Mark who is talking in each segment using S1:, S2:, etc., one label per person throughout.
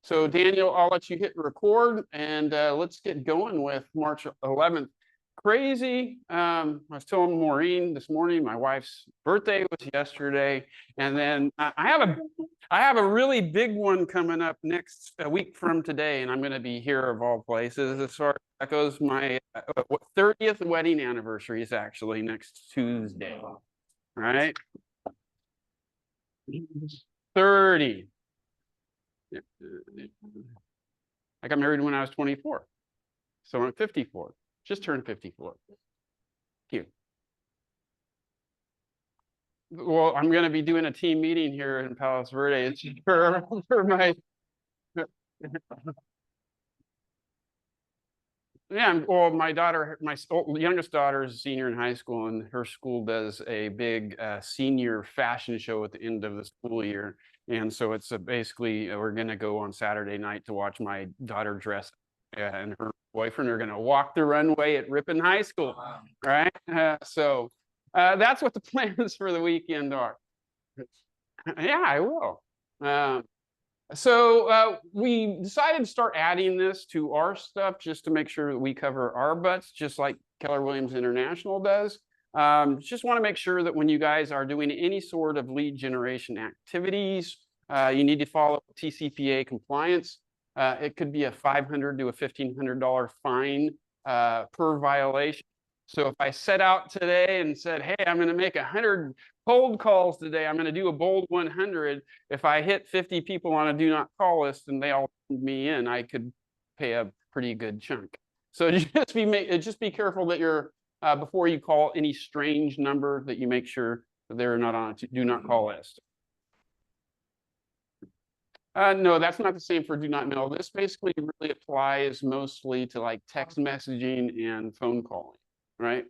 S1: So Daniel, I'll let you hit record and let's get going with March 11th. Crazy. I was telling Maureen this morning, my wife's birthday was yesterday, and then I have a really big one coming up next a week from today, and I'm going to be here of all places. As far as that goes, my 30th wedding anniversary is actually next Tuesday. All right, 30. I got married when I was 24. So I'm 54. Just turned 54. Cute. Well, I'm going to be doing a team meeting here in Palos Verdes for my. Yeah, well, my daughter, my youngest daughter is a senior in high school, and her school does a big senior fashion show at the end of the school year. And so it's basically, we're going to go on Saturday night to watch my daughter dress, and her boyfriend are going to walk the runway at Ripon High School, right? So that's what the plans for the weekend are. Yeah, I will. So we decided to start adding this to our stuff just to make sure that we cover our butts, just like Keller Williams International does. Just want to make sure that when you guys are doing any sort of lead generation activities, you need to follow TCPA compliance. It could be a $500 to a $1,500 fine per violation. So if I set out today and said, hey, I'm going to make 100 cold calls today, I'm going to do a bold 100. If I hit 50 people on a do not call list and they all send me in, I could pay a pretty good chunk. So just be careful that you're before you call any strange number, that you make sure that they're not on a do not call list. No, that's not the same for do not mail. This basically really applies mostly to like text messaging and phone calling, right?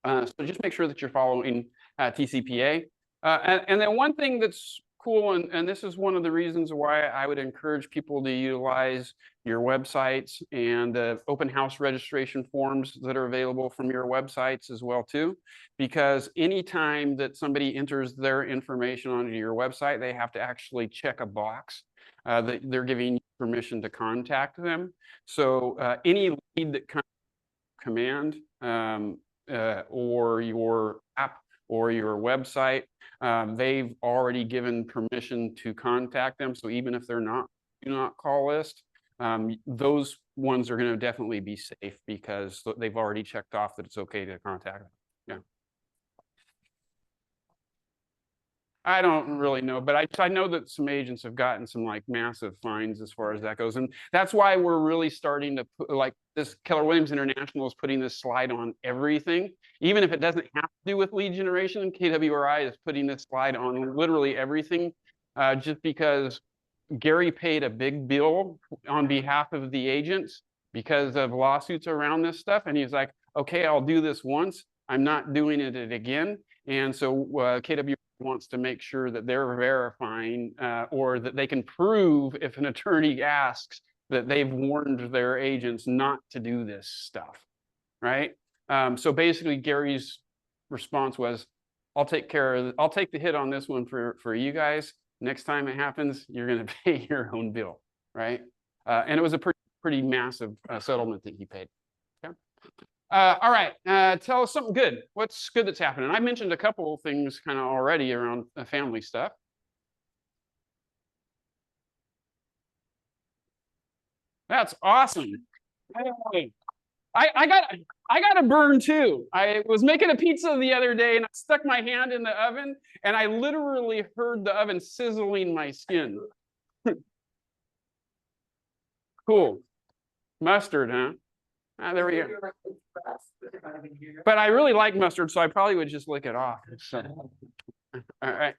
S1: So just make sure that you're following TCPA. And then one thing that's cool, and this is one of the reasons why I would encourage people to utilize your websites and the open house registration forms that are available from your websites as well too, because anytime that somebody enters their information onto your website, they have to actually check a box that they're giving you permission to contact them. So any lead that comes command or your app or your website, they've already given permission to contact them. So even if they're not do not call list, those ones are going to definitely be safe because they've already checked off that it's okay to contact them. Yeah. I don't really know, but I know that some agents have gotten some like massive fines as far as that goes. And that's why we're really starting to put, like, this Keller Williams International is putting this slide on everything. Even if it doesn't have to do with lead generation, KWRI is putting this slide on literally everything, just because Gary paid a big bill on behalf of the agents because of lawsuits around this stuff. And he's like, okay, I'll do this once. I'm not doing it again. And so KWRI wants to make sure that they're verifying or that they can prove, if an attorney asks, that they've warned their agents not to do this stuff, right? So basically, Gary's response was, I'll take the hit on this one for you guys. Next time it happens, you're going to pay your own bill, right? And it was a pretty massive settlement that he paid. Okay. All right, tell us something good. What's good that's happening? I mentioned a couple of things kind of already around family stuff. That's awesome. Hey, I got a burn too. I was making a pizza the other day and I stuck my hand in the oven and I literally heard the oven sizzling my skin. Cool. Mustard, huh? There we go. But I really like mustard, so I probably would just lick it off. So, all right.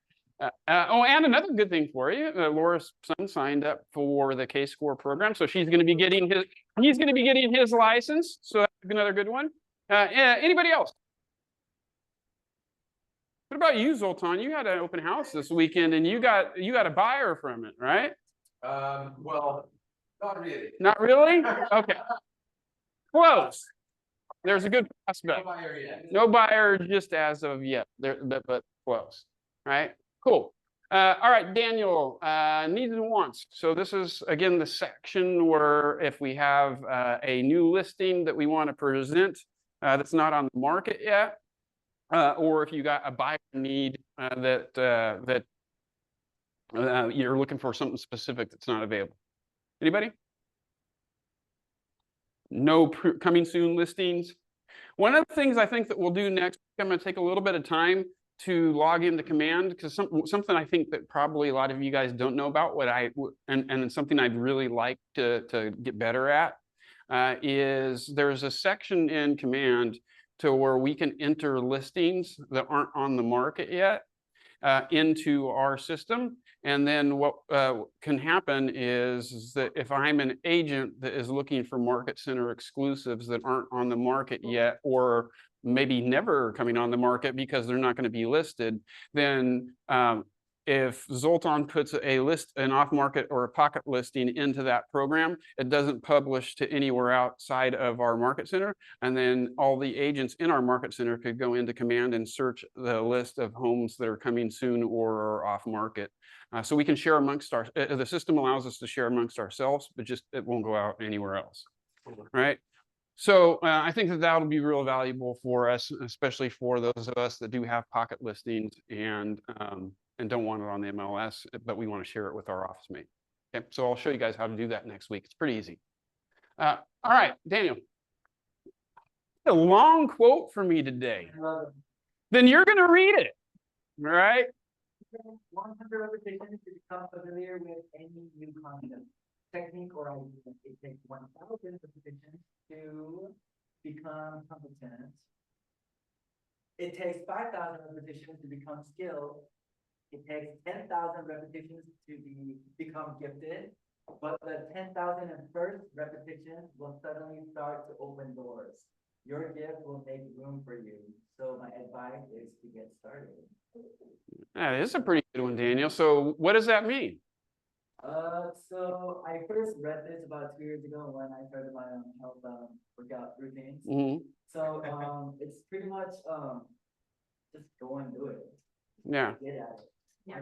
S1: Oh, and another good thing for you, Laura's son signed up for the K-Score program, so he's going to be getting his license. So that's another good one. Anybody else? What about you, Zoltan? You had an open house this weekend, and you got a buyer from it, right?
S2: Well, not really.
S1: Not really? Okay. Close. There's a good prospect.
S2: No buyer yet.
S1: No buyer just as of yet. But close. Right? Cool. All right, Daniel, needs and wants. So this is, again, the section where if we have a new listing that we want to present that's not on the market yet, or if you got a buyer need that you're looking for something specific that's not available. Anybody? No coming soon listings. One of the things I think that we'll do next, I'm going to take a little bit of time to log into Command, because something I think that probably a lot of you guys don't know about, and something I'd really like to get better at, is there's a section in Command to where we can enter listings that aren't on the market yet into our system. And then what can happen is that if I'm an agent that is looking for market center exclusives that aren't on the market yet, or maybe never coming on the market because they're not going to be listed, then if Zoltan puts an off-market or a pocket listing into that program, it doesn't publish to anywhere outside of our market center. And then all the agents in our market center could go into Command and search the list of homes that are coming soon or are off-market. So we can share amongst the system allows us to share amongst ourselves, but just it won't go out anywhere else. Right. So I think that that'll be real valuable for us, especially for those of us that do have pocket listings and don't want it on the MLS, but we want to share it with our office mate. Okay, so I'll show you guys how to do that next week. It's pretty easy. All right, Daniel. A long quote for me today. Then you're going to read it, all right?
S3: 100 repetitions to become familiar with any new concept, technique, or idea. It takes 1,000 repetitions to become competent. It takes 5,000 repetitions to become skilled. It takes 10,000 repetitions to become gifted. But the 10,001st repetition will suddenly start to open doors. Your gift will make room for you. So my advice is to get started.
S1: That is a pretty good one, Daniel. So what does that mean?
S3: So I first read this about 2 years ago when I started my health workout routines. So it's pretty much just go and do it.
S1: Yeah.
S3: Get at it.
S1: Yeah.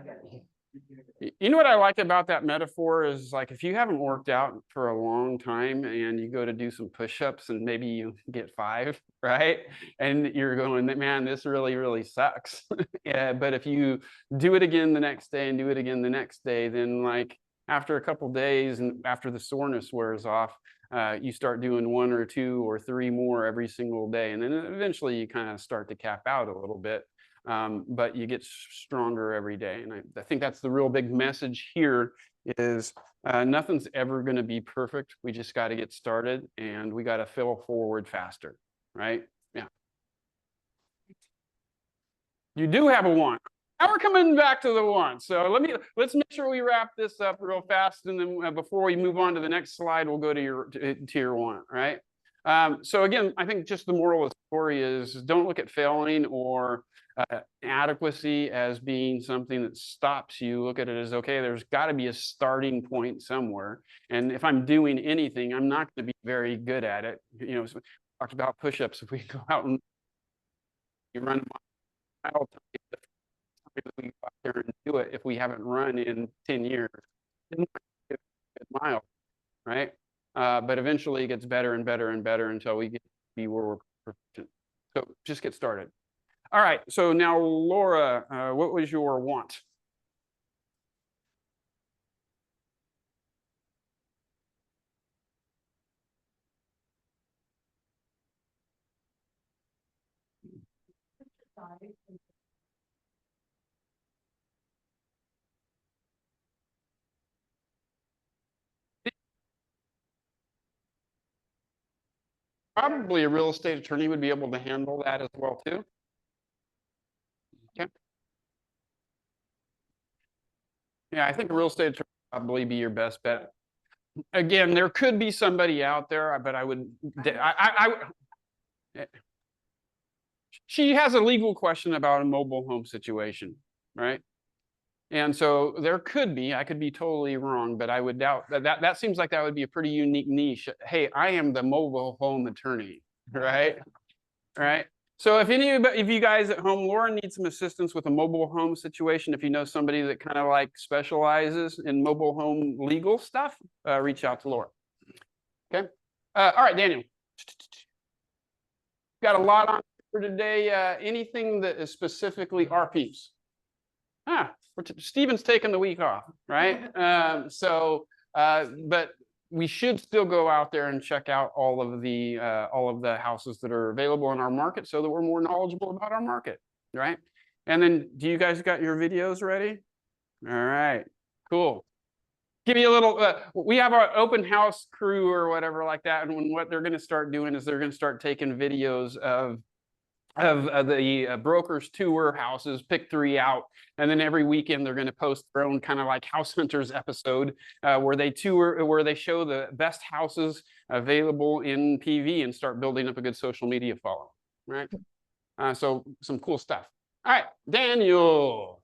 S1: You know what I like about that metaphor is, like, if you haven't worked out for a long time and you go to do some push-ups and maybe you get 5, right? And you're going, man, this really, really sucks. Yeah, but if you do it again the next day and do it again the next day, then like after a couple days and after the soreness wears off, you start doing 1 or 2 or 3 more every single day. And then eventually you kind of start to cap out a little bit. But you get stronger every day. And I think that's the real big message here is nothing's ever going to be perfect. We just got to get started and we got to fail forward faster, right? Yeah. You do have a want. Now we're coming back to the want. So let's make sure we wrap this up real fast. And then before we move on to the next slide, we'll go to your want, right? So again, I think just the moral of the story is don't look at failing or inadequacy as being something that stops you. Look at it as, okay, there's got to be a starting point somewhere. And if I'm doing anything, I'm not going to be very good at it. You know, so we talked about push-ups. If we go out and you run a mile, we go out there and do it if we haven't run in 10 years. It's a good mile, right? But eventually it gets better and better and better until we get to be where we're proficient. So just get started. All right, so now Laura, what was your want? Probably a real estate attorney would be able to handle that as well too. Okay. Yeah, I think a real estate attorney would probably be your best bet. Again, there could be somebody out there, but she has a legal question about a mobile home situation, right? And so there could be, I could be totally wrong, but I would doubt that seems like that would be a pretty unique niche. Hey, I am the mobile home attorney, right? Right. So if you guys at home, Laura needs some assistance with a mobile home situation. If you know somebody that kind of like specializes in mobile home legal stuff, reach out to Laura. Okay. All right, Daniel. Got a lot on for today. Anything that is specifically RPs? Steven's taking the week off, right? But we should still go out there and check out all of the houses that are available in our market so that we're more knowledgeable about our market, right? And then, do you guys got your videos ready? All right, cool. Give you a little, we have our open house crew or whatever like that. And what they're going to start doing is they're going to start taking videos of the brokers tour houses, pick 3 out, and then every weekend they're going to post their own kind of like House Hunters episode where they show the best houses available in PV and start building up a good social media following, right? So some cool stuff. All right, Daniel.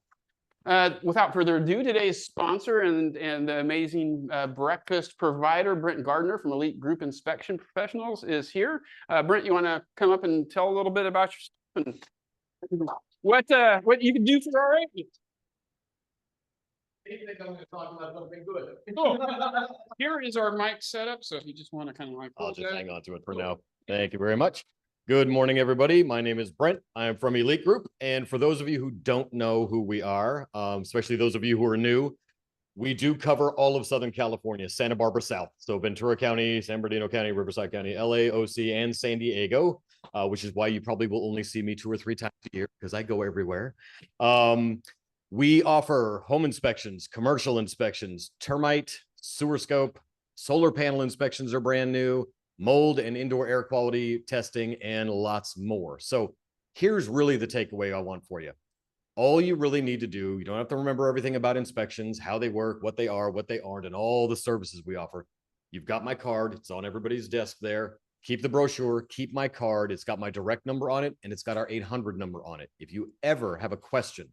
S1: Without further ado, today's sponsor and the amazing breakfast provider, Brent Gardner from Elite Group Inspection Professionals, is here. Brent, you want to come up and tell a little bit about yourself and what you can do for our agents?
S2: I think I'm going to talk about something good.
S1: Cool. Here is our mic setup, so if you just want to kind of like,
S4: I'll just hang on to it for now. Thank you very much. Good morning, everybody. My name is Brent. I'm from Elite Group. And for those of you who don't know who we are, especially those of you who are new, we do cover all of Southern California, Santa Barbara South. So Ventura County, San Bernardino County, Riverside County, LA, OC, and San Diego, which is why you probably will only see me 2 or 3 times a year because I go everywhere. We offer home inspections, commercial inspections, termite, sewer scope, solar panel inspections are brand new, mold and indoor air quality testing, and lots more. So here's really the takeaway I want for you. All you really need to do, you don't have to remember everything about inspections, how they work, what they are, what they aren't, and all the services we offer. You've got my card. It's on everybody's desk there. Keep the brochure, keep my card. It's got my direct number on it, and it's got our 800 number on it. If you ever have a question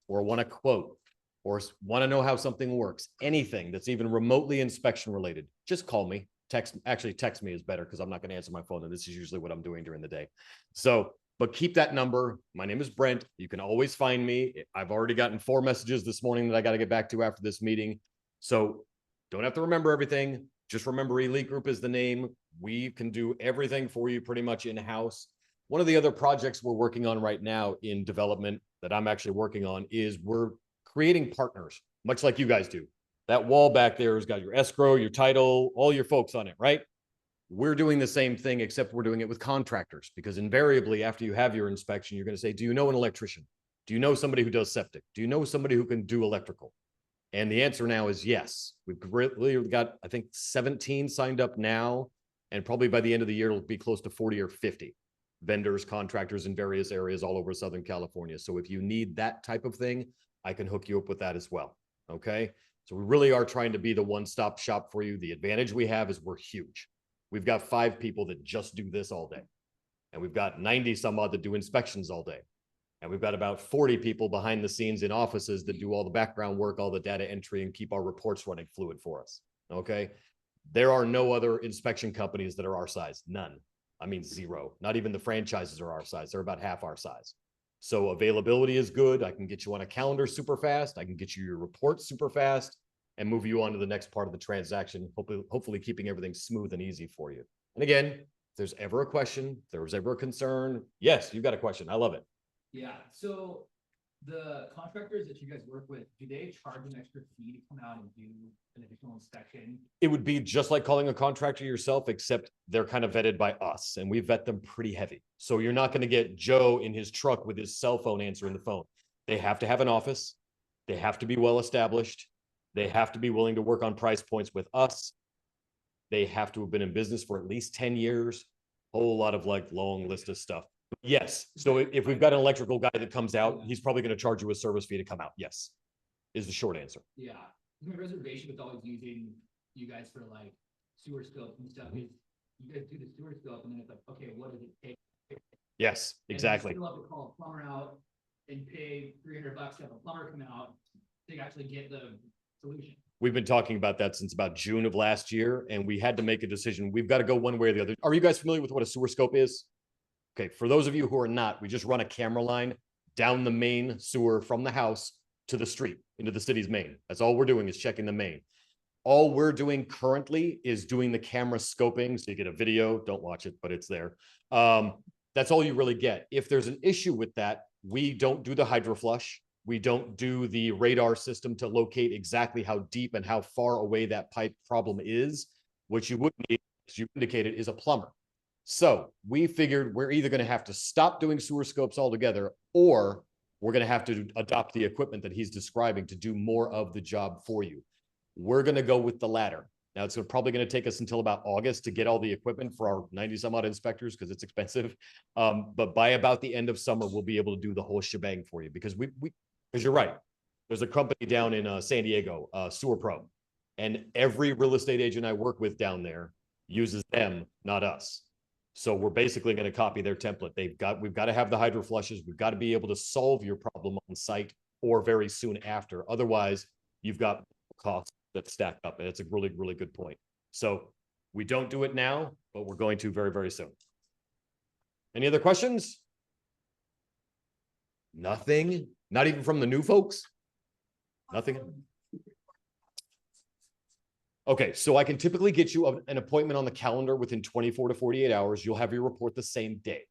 S4: or want a quote or want to know how something works, anything that's even remotely inspection related, just call me. Text me is better because I'm not going to answer my phone, and this is usually what I'm doing during the day. So, but keep that number. My name is Brent. You can always find me. I've already gotten 4 messages this morning that I got to get back to after this meeting. So don't have to remember everything. Just remember Elite Group is the name. We can do everything for you pretty much in-house. One of the other projects we're working on right now in development that I'm actually working on is we're creating partners, much like you guys do. That wall back there has got your escrow, your title, all your folks on it, right? We're doing the same thing, except we're doing it with contractors, because invariably after you have your inspection, you're going to say, do you know an electrician? Do you know somebody who does septic? Do you know somebody who can do electrical? And the answer now is yes. We've got, I think, 17 signed up now, and probably by the end of the year, it'll be close to 40 or 50 vendors, contractors in various areas all over Southern California. So if you need that type of thing, I can hook you up with that as well. Okay. So we really are trying to be the one-stop shop for you. The advantage we have is we're huge. We've got 5 people that just do this all day. And we've got 90 some odd that do inspections all day. And we've got about 40 people behind the scenes in offices that do all the background work, all the data entry, and keep our reports running fluid for us. Okay. There are no other inspection companies that are our size. None. I mean, 0. Not even the franchises are our size. They're about half our size. So availability is good. I can get you on a calendar super fast. I can get you your report super fast and move you on to the next part of the transaction, hopefully keeping everything smooth and easy for you. And again, if there's ever a question, if there was ever a concern, yes, you've got a question. I love it.
S5: Yeah, so the contractors that you guys work with, do they charge an extra fee to come out and do an additional inspection?
S4: It would be just like calling a contractor yourself, except they're kind of vetted by us, and we vet them pretty heavy. So you're not going to get Joe in his truck with his cell phone answering the phone. They have to have an office. They have to be well established. They have to be willing to work on price points with us. They have to have been in business for at least 10 years. Whole lot of like long list of stuff. Yes. So if we've got an electrical guy that comes out, he's probably going to charge you a service fee to come out. Yes, is the short answer.
S5: Yeah, my reservation with always using you guys for like sewer scope and stuff is you guys do the sewer scope and then it's like, okay, what does it take?
S4: Yes, exactly.
S5: And you still have to call a plumber out and pay $300 to have a plumber come out to actually get the solution.
S4: We've been talking about that since about June of last year, and we had to make a decision. We've got to go one way or the other. Are you guys familiar with what a sewer scope is? Okay, for those of you who are not, we just run a camera line down the main sewer from the house to the street, into the city's main. That's all we're doing is checking the main. All we're doing currently is doing the camera scoping. So you get a video, don't watch it, but it's there. That's all you really get. If there's an issue with that, we don't do the hydro flush. We don't do the radar system to locate exactly how deep and how far away that pipe problem is. What you would need, as you indicated, is a plumber. So we figured we're either going to have to stop doing sewer scopes altogether, or we're going to have to adopt the equipment that he's describing to do more of the job for you. We're going to go with the latter. Now, it's probably going to take us until about August to get all the equipment for our 90 some odd inspectors because it's expensive. But by about the end of summer, we'll be able to do the whole shebang for you because because you're right. There's a company down in San Diego, Sewer Pro, and every real estate agent I work with down there uses them, not us. So we're basically going to copy their template. We've got to have the hydro flushes. We've got to be able to solve your problem on site or very soon after. Otherwise, you've got costs that stack up. And it's a really, really good point. So we don't do it now, but we're going to very, very soon. Any other questions? Nothing? Not even from the new folks? Nothing? Okay, so I can typically get you an appointment on the calendar within 24 to 48 hours. You'll have your report the same day.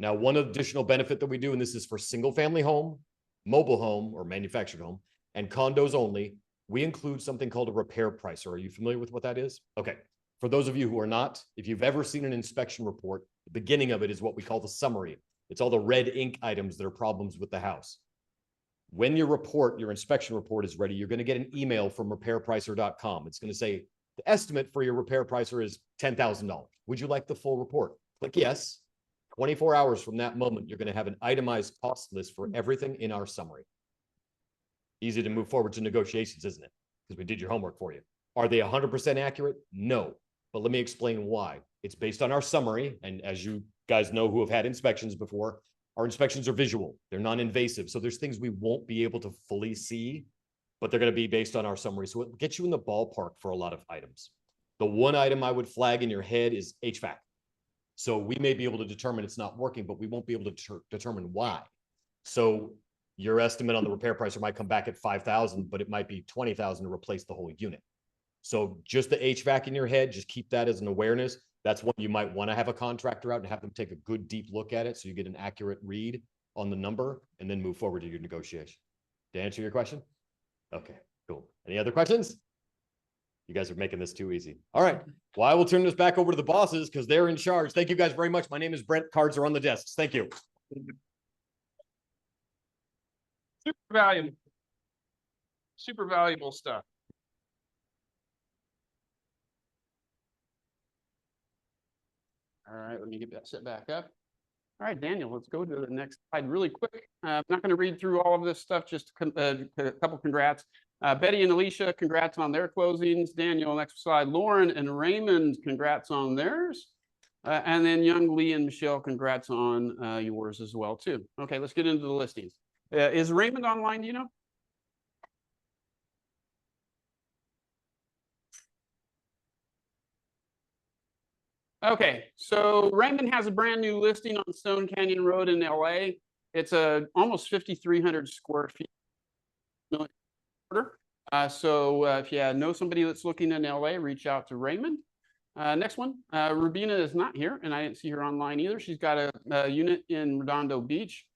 S4: Now, one additional benefit that we do, and this is for single family home, mobile home or manufactured home, and condos only, we include something called a repair pricer. Are you familiar with what that is? Okay, for those of you who are not, if you've ever seen an inspection report, the beginning of it is what we call the summary. It's all the red ink items that are problems with the house. When your inspection report is ready, you're going to get an email from repairpricer.com. It's going to say the estimate for your repair pricer is $10,000. Would you like the full report? Click yes. 24 hours from that moment, you're going to have an itemized cost list for everything in our summary. Easy to move forward to negotiations, isn't it? Because we did your homework for you. Are they 100% accurate? No. But let me explain why. It's based on our summary. And as you guys know who have had inspections before, our inspections are visual. They're non-invasive. So there's things we won't be able to fully see, but they're going to be based on our summary. So it gets you in the ballpark for a lot of items. The one item I would flag in your head is HVAC. So we may be able to determine it's not working, but we won't be able to determine why. So your estimate on the repair pricer might come back at 5,000, but it might be 20,000 to replace the whole unit. So just the HVAC in your head, just keep that as an awareness. That's one you might want to have a contractor out and have them take a good deep look at it so you get an accurate read on the number and then move forward to your negotiation. To answer your question? Okay, cool. Any other questions? You guys are making this too easy. All right. Well, I will turn this back over to the bosses because they're in charge. Thank you guys very much. My name is Brent. Cards are on the desks. Thank you.
S1: Super valuable stuff. All right, let me get that set back up. All right, Daniel, let's go to the next slide really quick. I'm not going to read through all of this stuff, just a couple congrats. Betty and Alicia, congrats on their closings. Daniel, next slide. Lauren and Raymond, congrats on theirs. And then Young Lee and Michelle, congrats on yours as well, too. Okay, let's get into the listings. Is Raymond online, do you know? Okay, so Raymond has a brand new listing on Stone Canyon Road in LA. It's almost 5,300 square feet. So if you know somebody that's looking in LA, reach out to Raymond. Next one, Rubina is not here, and I didn't see her online either. She's got a unit in Redondo Beach,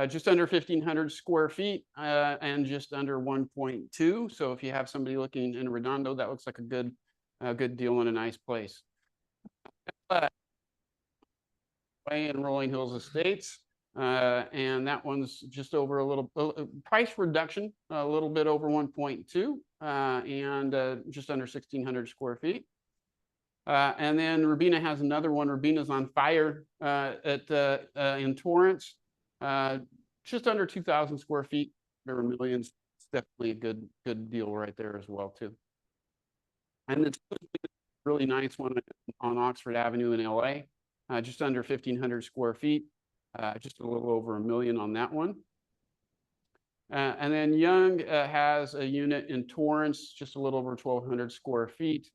S1: just under 1,500 square feet and just under 1.2. So if you have somebody looking in Redondo, that looks like a good deal in a nice place. In Rolling Hills Estates, and that one's just over a little price reduction, a little bit over 1.2 and just under 1,600 square feet. And then Rubina has another one. Rubina's on fire in Torrance, just under 2,000 square feet. There are millions. It's definitely a good deal right there as well too. And it's really nice one on Oxford Avenue in LA, just under 1,500 square feet, just a little over $1 million on that one. And then Young has a unit in Torrance, just a little over 1,200 square feet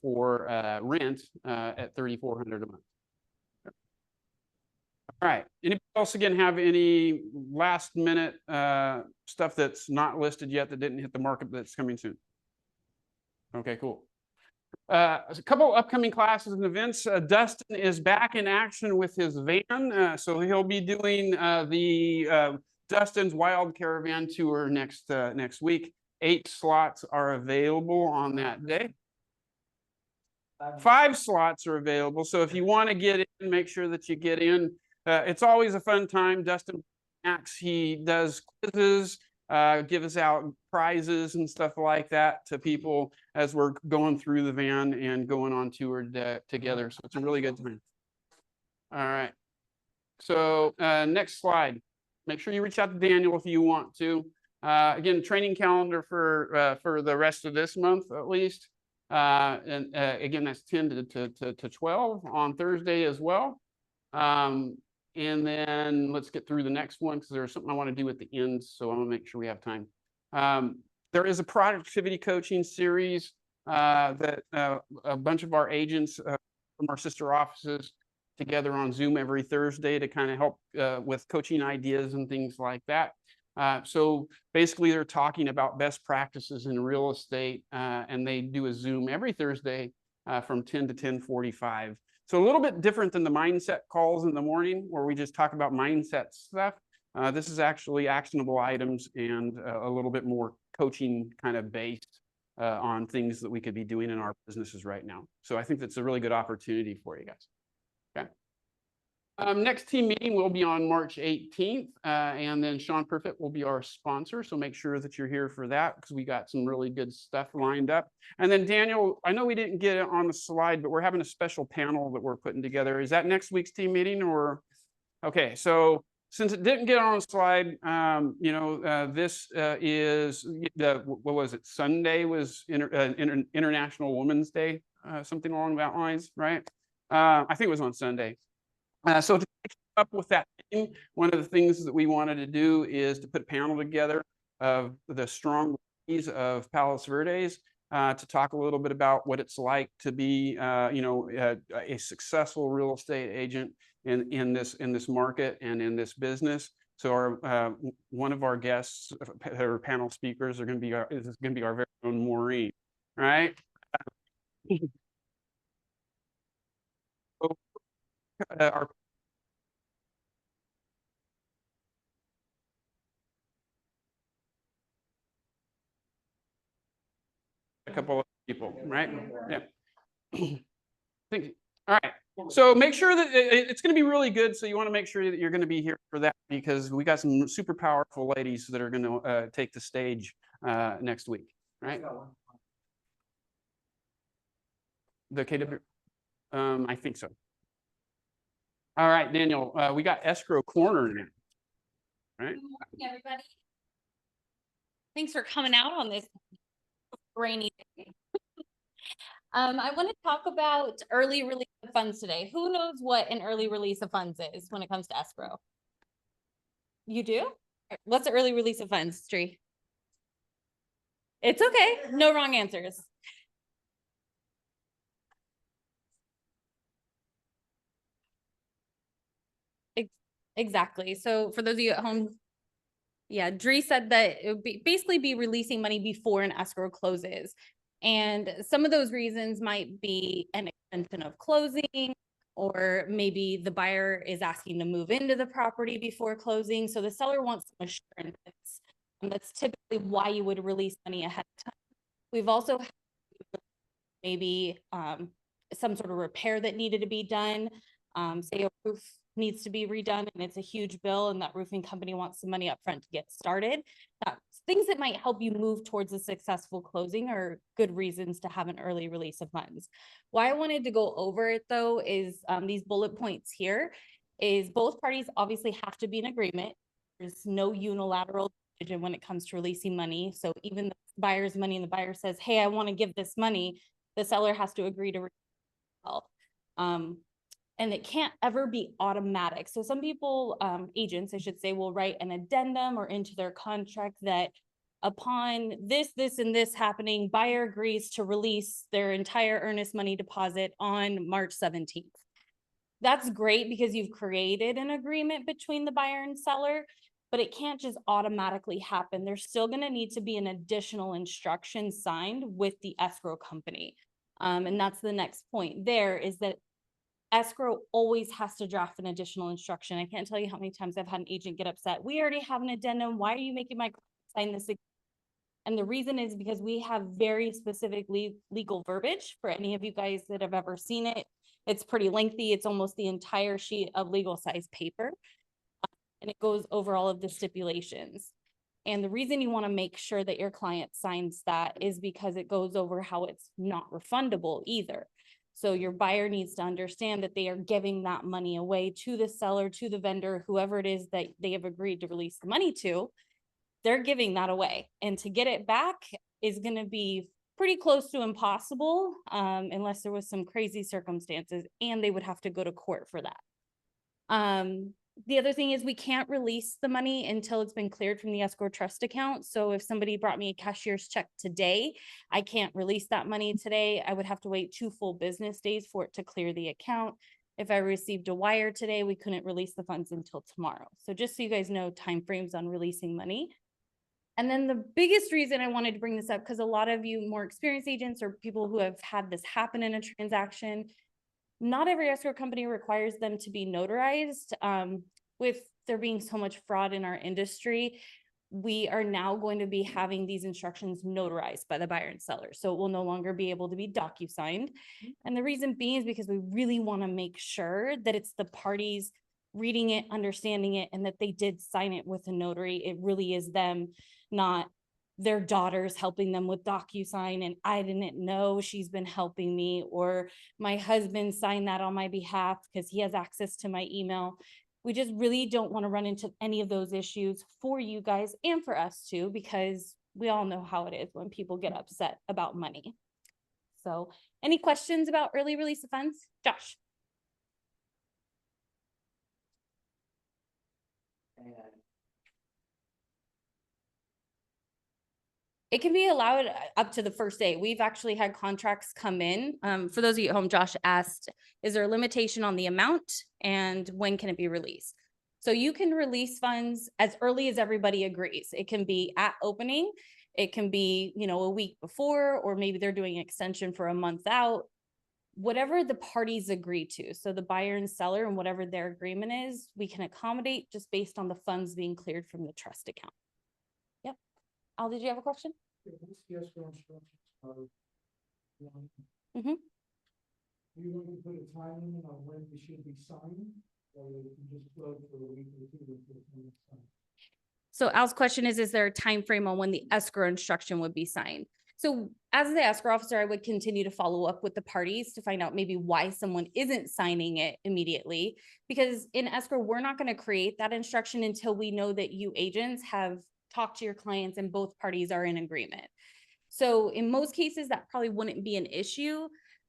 S1: for rent at $3,400 a month. All right, anybody else again have any last minute stuff that's not listed yet that didn't hit the market that's coming soon? Okay, cool. A couple upcoming classes and events. Dustin is back in action with his van. So he'll be doing the Dustin's Wild Caravan Tour next week. 8 slots are available on that day. 5 slots are available. So if you want to get in, make sure that you get in. It's always a fun time. Dustin acts, he does quizzes, gives out prizes and stuff like that to people as we're going through the van and going on tour together. So it's a really good time. All right. So next slide. Make sure you reach out to Daniel if you want to. Again, training calendar for the rest of this month at least. And again, that's 10 to 12 on Thursday as well. And then let's get through the next one because there's something I want to do at the end. So I'm gonna make sure we have time. There is a productivity coaching series that a bunch of our agents from our sister offices together on Zoom every Thursday to kind of help with coaching ideas and things like that. So basically they're talking about best practices in real estate and they do a Zoom every Thursday from 10 to 10:45. So a little bit different than the mindset calls in the morning where we just talk about mindset stuff. This is actually actionable items and a little bit more coaching kind of based on things that we could be doing in our businesses right now. So I think that's a really good opportunity for you guys. Okay. Next team meeting will be on March 18th, and then Sean Perfect will be our sponsor. So make sure that you're here for that because we got some really good stuff lined up. And then Daniel, I know we didn't get it on the slide, but we're having a special panel that we're putting together. Is that next week's team meeting or? Okay, so since it didn't get on the slide, this is what was it? Sunday was International Women's Day, something along that lines, right? I think it was on Sunday. So to keep up with that theme, one of the things that we wanted to do is to put a panel together of the strong ladies of Palos Verdes to talk a little bit about what it's like to be, a successful real estate agent in this market and in this business. So our one of our guests, our panel speakers, is going to be our very own Maureen, right? Our a couple of people, right? Yeah. All right. So make sure that it's going to be really good. So you want to make sure that you're going to be here for that because we got some super powerful ladies that are going to take the stage next week, right? The KW, I think so. All right, Daniel, we got escrow corner now, right?
S6: Good morning, everybody. Thanks for coming out on this rainy day. I want to talk about early release of funds today. Who knows what an early release of funds is when it comes to escrow? You do? What's the early release of funds, Tree? It's okay. No wrong answers. Exactly. So for those of you at home, yeah, Dree said that it would basically be releasing money before an escrow closes. And some of those reasons might be an extension of closing, or maybe the buyer is asking to move into the property before closing. So the seller wants some assurances. And that's typically why you would release money ahead of time. We've also had maybe some sort of repair that needed to be done. Say a roof needs to be redone and it's a huge bill and that roofing company wants some money up front to get started. Things that might help you move towards a successful closing are good reasons to have an early release of funds. Why I wanted to go over it though is these bullet points here is both parties obviously have to be in agreement. There's no unilateral decision when it comes to releasing money. So even the buyer's money and the buyer says, hey, I want to give this money, the seller has to agree to and it can't ever be automatic. So some people, agents, I should say, will write an addendum or into their contract that upon this, and this happening, buyer agrees to release their entire earnest money deposit on March 17th. That's great because you've created an agreement between the buyer and seller, but it can't just automatically happen. There's still gonna need to be an additional instruction signed with the escrow company. And that's the next point there, is that escrow always has to draft an additional instruction. I can't tell you how many times I've had an agent get upset. We already have an addendum. Why are you making my client sign this? And the reason is because we have very specific legal verbiage for any of you guys that have ever seen it. It's pretty lengthy. It's almost the entire sheet of legal size paper. And it goes over all of the stipulations. And the reason you want to make sure that your client signs that is because it goes over how it's not refundable either. So your buyer needs to understand that they are giving that money away to the seller, to the vendor, whoever it is that they have agreed to release the money to. They're giving that away. And to get it back is going to be pretty close to impossible, unless there was some crazy circumstances, and they would have to go to court for that. The other thing is we can't release the money until it's been cleared from the escrow trust account. So if somebody brought me a cashier's check today, I can't release that money today. I would have to wait 2 full business days for it to clear the account. If I received a wire today, we couldn't release the funds until tomorrow. So just so you guys know, timeframes on releasing money. And then the biggest reason I wanted to bring this up, because a lot of you more experienced agents or people who have had this happen in a transaction, not every escrow company requires them to be notarized. With there being so much fraud in our industry, we are now going to be having these instructions notarized by the buyer and seller. So it will no longer be able to be docu-signed. And the reason being is because we really want to make sure that it's the parties reading it, understanding it, and that they did sign it with a notary. It really is them, not their daughters helping them with DocuSign and I didn't know, she's been helping me, or my husband signed that on my behalf because he has access to my email. We just really don't want to run into any of those issues for you guys and for us too, because we all know how it is when people get upset about money. So any questions about early release of funds? Josh? It can be allowed up to the first day. We've actually had contracts come in. For those of you at home, Josh asked, is there a limitation on the amount and when can it be released? So you can release funds as early as everybody agrees. It can be at opening. It can be, you know, a week before, or maybe they're doing an extension for a month out. Whatever the parties agree to. So the buyer and seller and whatever their agreement is, we can accommodate just based on the funds being cleared from the trust account. Yep. Al, did you have a question? Mm-hmm.
S2: You want to put a time limit on when we should be signing, or you can just float for a week or two until it's signed?
S6: So Al's question is there a time frame on when the escrow instruction would be signed? So as the escrow officer, I would continue to follow up with the parties to find out maybe why someone isn't signing it immediately. Because in escrow, we're not going to create that instruction until we know that you agents have talked to your clients and both parties are in agreement. So in most cases, that probably wouldn't be an issue.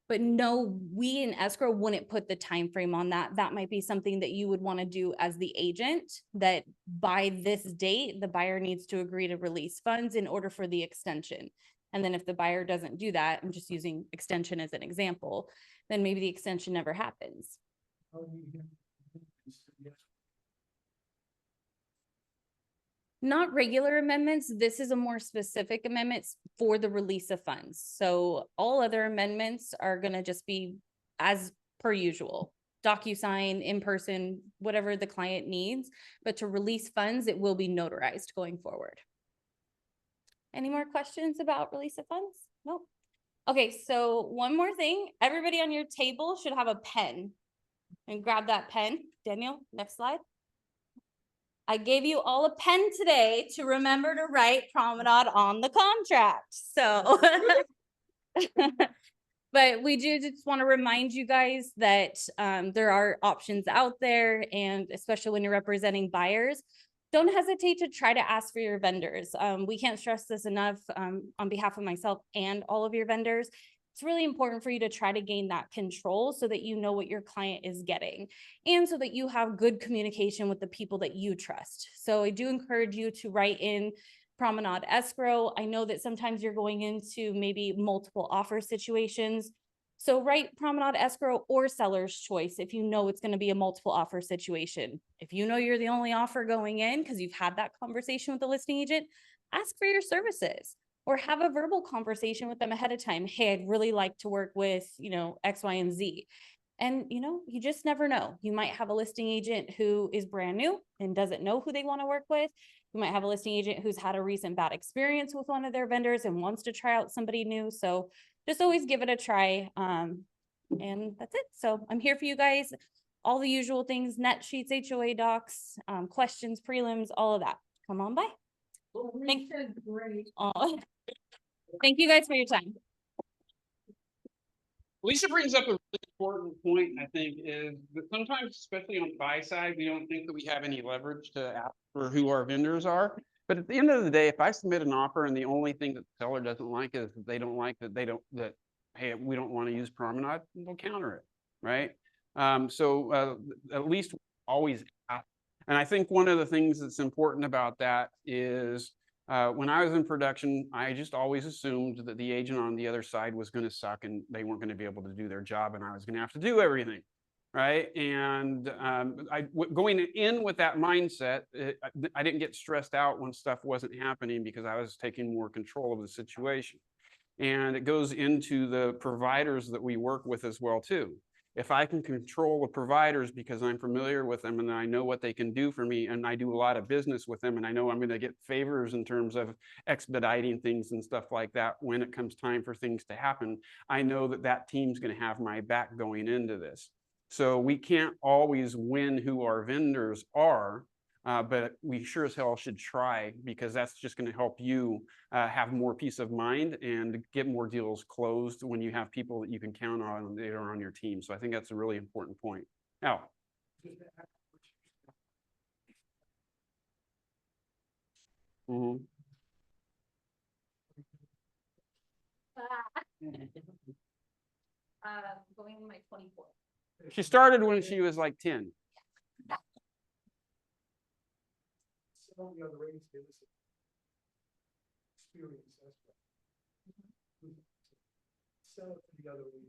S6: But no, we in escrow wouldn't put the time frame on that. That might be something that you would want to do as the agent, that by this date, the buyer needs to agree to release funds in order for the extension. And then if the buyer doesn't do that, I'm just using extension as an example, then maybe the extension never happens. Not regular amendments. This is a more specific amendment for the release of funds. So all other amendments are going to just be as per usual. DocuSign, in person, whatever the client needs. But to release funds, it will be notarized going forward. Any more questions about release of funds? Nope. Okay, so one more thing. Everybody on your table should have a pen. And grab that pen. Daniel, next slide. I gave you all a pen today to remember to write promenade on the contract. So, but we do just want to remind you guys that there are options out there, and especially when you're representing buyers, don't hesitate to try to ask for your vendors. We can't stress this enough on behalf of myself and all of your vendors. It's really important for you to try to gain that control so that you know what your client is getting and so that you have good communication with the people that you trust. So I do encourage you to write in promenade escrow. I know that sometimes you're going into maybe multiple offer situations. So write Promenade Escrow or seller's choice if you know it's going to be a multiple offer situation. If you know you're the only offer going in because you've had that conversation with the listing agent, ask for your services or have a verbal conversation with them ahead of time. Hey, I'd really like to work with, X, Y, and Z. And, you just never know. You might have a listing agent who is brand new and doesn't know who they want to work with. You might have a listing agent who's had a recent bad experience with one of their vendors and wants to try out somebody new. So just always give it a try. And that's it. So I'm here for you guys. All the usual things, net sheets, HOA docs, questions, prelims, all of that. Come on by. Thank Thank you guys for your time.
S1: Lisa brings up a really important point, I think, is that sometimes, especially on the buy side, we don't think that we have any leverage to ask for who our vendors are. But at the end of the day, if I submit an offer and the only thing that the seller doesn't like is that they don't like that, hey, we don't want to use Promenade, we'll counter it, right? So at least always ask. And I think one of the things that's important about that is when I was in production, I just always assumed that the agent on the other side was going to suck and they weren't going to be able to do their job and I was going to have to do everything. Right. And going in with that mindset, I didn't get stressed out when stuff wasn't happening because I was taking more control of the situation. And it goes into the providers that we work with as well, too. If I can control the providers because I'm familiar with them and I know what they can do for me and I do a lot of business with them and I know I'm going to get favors in terms of expediting things and stuff like that when it comes time for things to happen, I know that that team's going to have my back going into this. So we can't always win who our vendors are, but we sure as hell should try because that's just going to help you have more peace of mind and get more deals closed when you have people that you can count on that are on your team. So I think that's a really important point. Now,
S6: Going on my 24th.
S1: she started when she was like 10.
S2: Some of the other rates give us experience, that's right. Sell it to the other region.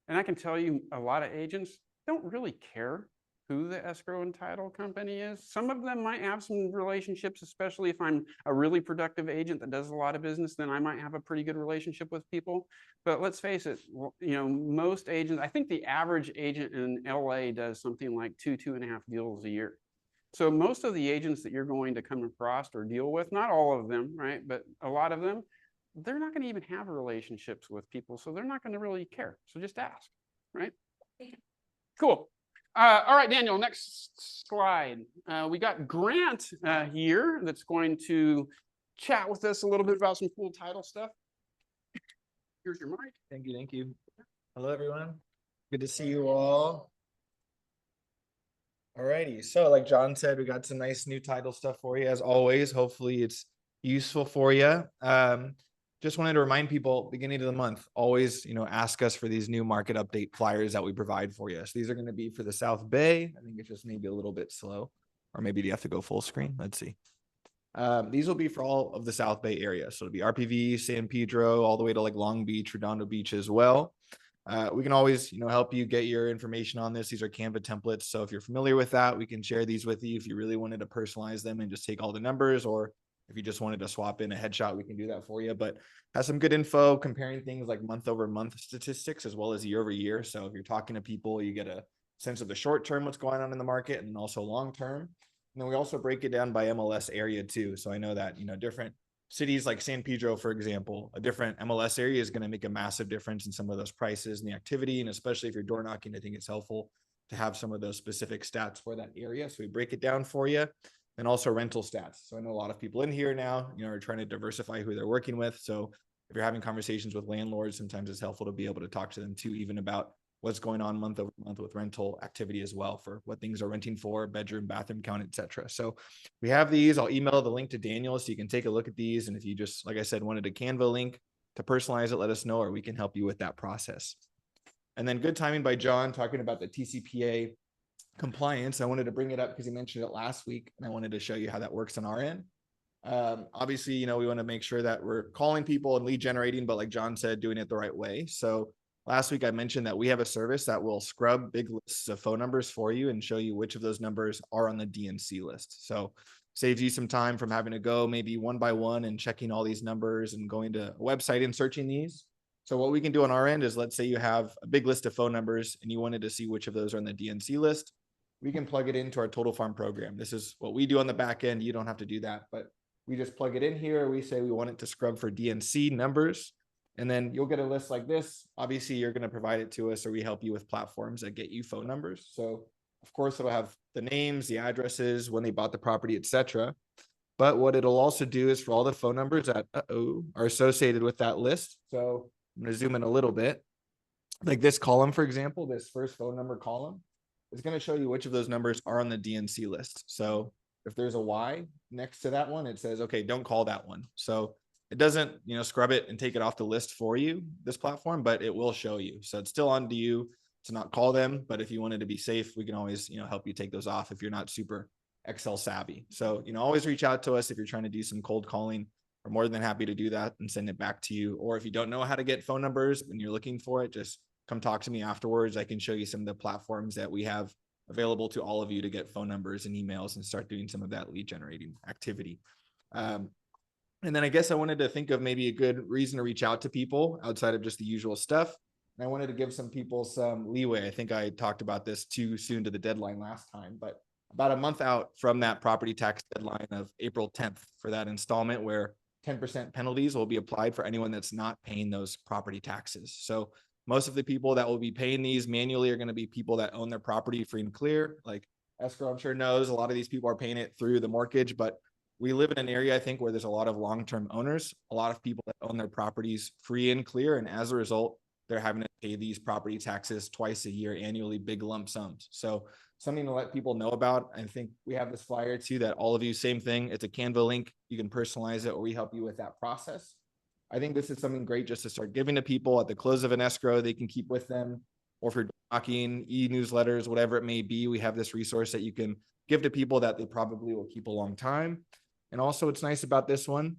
S1: And I can tell you a lot of agents don't really care who the escrow and title company is. Some of them might have some relationships, especially if I'm a really productive agent that does a lot of business, then I might have a pretty good relationship with people. But let's face it, most agents, I think the average agent in LA does something like 2.5 deals a year. So most of the agents that you're going to come across or deal with, not all of them, right? But a lot of them, they're not going to even have relationships with people. So they're not going to really care. So just ask, right? Cool. All right, Daniel, next slide. We got Grant here that's going to chat with us a little bit about some cool title stuff. Here's your mic.
S7: Thank you. Thank you. Hello, everyone. Good to see you all. Alrighty. So like John said, we got some nice new title stuff for you as always. Hopefully it's useful for you. Just wanted to remind people beginning of the month, always, ask us for these new market update flyers that we provide for you. So these are going to be for the South Bay. I think it's just maybe a little bit slow, or maybe do you have to go full screen? Let's see. These will be for all of the South Bay area. So it'll be RPV, San Pedro, all the way to like Long Beach, Redondo Beach as well. We can always, help you get your information on this. These are Canva templates. So if you're familiar with that, we can share these with you. If you really wanted to personalize them and just take all the numbers, or if you just wanted to swap in a headshot, we can do that for you. But has some good info comparing things like month over month statistics as well as year over year. So if you're talking to people, you get a sense of the short term, what's going on in the market, and also long term. And then we also break it down by MLS area too. So I know that, different cities like San Pedro, for example, a different MLS area is going to make a massive difference in some of those prices and the activity. And especially if you're door knocking, I think it's helpful to have some of those specific stats for that area. So we break it down for you. And also rental stats. So I know a lot of people in here now, are trying to diversify who they're working with. So if you're having conversations with landlords, sometimes it's helpful to be able to talk to them too, even about what's going on month over month with rental activity as well, for what things are renting for, bedroom, bathroom count, etc. So we have these. I'll email the link to Daniel so you can take a look at these. And if you just, like I said, wanted a Canva link to personalize it, let us know, or we can help you with that process. And then good timing by John talking about the TCPA compliance. I wanted to bring it up because he mentioned it last week, and I wanted to show you how that works on our end. Obviously, we want to make sure that we're calling people and lead generating, but like John said, doing it the right way. So last week I mentioned that we have a service that will scrub big lists of phone numbers for you and show you which of those numbers are on the DNC list. So saves you some time from having to go maybe one by one and checking all these numbers and going to a website and searching these. So what we can do on our end is, let's say you have a big list of phone numbers and you wanted to see which of those are on the DNC list. We can plug it into our Total Farm program. This is what we do on the back end. You don't have to do that, but we just plug it in here. We say we want it to scrub for DNC numbers, and then you'll get a list like this. Obviously, you're going to provide it to us, or we help you with platforms that get you phone numbers. So of course, it'll have the names, the addresses, when they bought the property, etc. But what it'll also do is for all the phone numbers that are associated with that list. So I'm going to zoom in a little bit. Like this column, for example, this first phone number column is going to show you which of those numbers are on the DNC list. So if there's a Y next to that one, it says, okay, don't call that one. So it doesn't, scrub it and take it off the list for you, this platform, but it will show you. So it's still on to you to not call them. But if you wanted to be safe, we can always, help you take those off if you're not super Excel savvy. So, always reach out to us if you're trying to do some cold calling. We're more than happy to do that and send it back to you. Or if you don't know how to get phone numbers and you're looking for it, just come talk to me afterwards. I can show you some of the platforms that we have available to all of you to get phone numbers and emails and start doing some of that lead generating activity. And then I guess I wanted to think of maybe a good reason to reach out to people outside of just the usual stuff. And I wanted to give some people some leeway. I think I talked about this too soon to the deadline last time, but about a month out from that property tax deadline of April 10th for that installment, where 10% penalties will be applied for anyone that's not paying those property taxes. So most of the people that will be paying these manually are going to be people that own their property free and clear. Like escrow, I'm sure knows a lot of these people are paying it through the mortgage, but we live in an area, I think, where there's a lot of long-term owners, a lot of people that own their properties free and clear. And as a result, they're having to pay these property taxes twice a year, annually, big lump sums. So something to let people know about. I think we have this flyer too that all of you, same thing. It's a Canva link. You can personalize it, or we help you with that process. I think this is something great just to start giving to people at the close of an escrow. They can keep with them, or if you're talking e-newsletters, whatever it may be, we have this resource that you can give to people that they probably will keep a long time. And also what's nice about this one